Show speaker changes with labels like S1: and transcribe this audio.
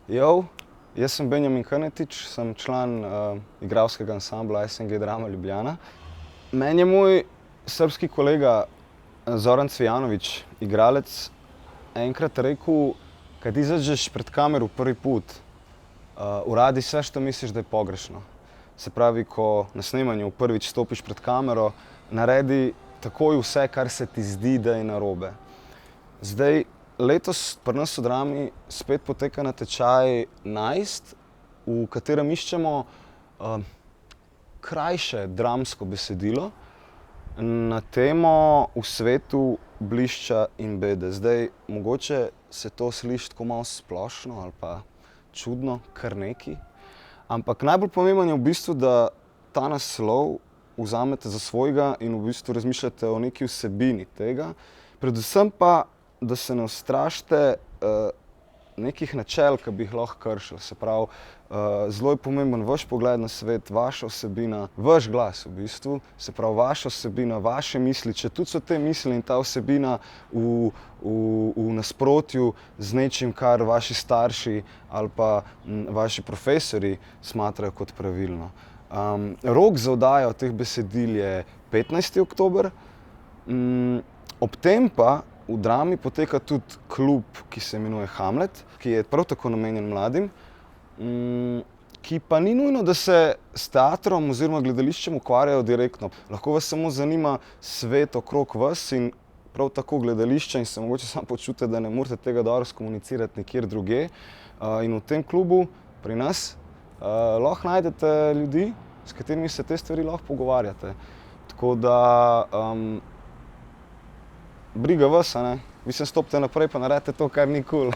S1: Jo, jaz sem Benjamin Kanetič, sem član igralskega ansambla SNG Drama Ljubljana. Meni je moj srbski kolega Zoran Cvijanović, igralec, enkrat rekel, kad izađeš pred kameru prvi put, uradi sve što misliš da je pogrešno. Se pravi, ko na snemanju prvič stopiš pred kamero, naredi takoj vse, kar se ti zdi, da je narobe. Zdaj, letos pri nas v Drami spet poteka natečaj Najst, v katerem iščemo krajše dramsko besedilo na temo V svetu blišča in bede. Zdaj, mogoče se to sliši tako malo splošno ali pa čudno, kar neki, ampak najbolj pomembno je v bistvu, da ta naslov vzamete za svojega in v bistvu razmišljate o neki vsebini tega. Predvsem pa, da se ne ustrašite nekih načel, ki bi jih lahko kršili. Se pravi, zelo je pomemben vaš pogled na svet, vaša vsebina, vaš glas v bistvu. Se pravi, vaša vsebina, vaše misli, če tudi so te misli in ta vsebina v nasprotju z nečim, kar vaši starši ali pa vaši profesorji smatrajo kot pravilno. Rok za oddajo teh besedil je 15. oktober. Ob tem pa v Drami poteka tudi klub, ki se imenuje Hamlet, ki je prav tako namenjen mladim, ki pa ni nujno, da se s teatrom oziroma gledališčem ukvarjajo direktno. Lahko vas samo zanima svet okrog vas in prav tako gledališče in se mogoče samo počutite, da ne morete tega dobro skomunicirati nikjer drugje. In v tem klubu pri nas lahko najdete ljudi, s katerimi se te stvari lahko pogovarjate. Tako da briga vas, a ne? Vi se stopite naprej pa naredite to, kar ni kul.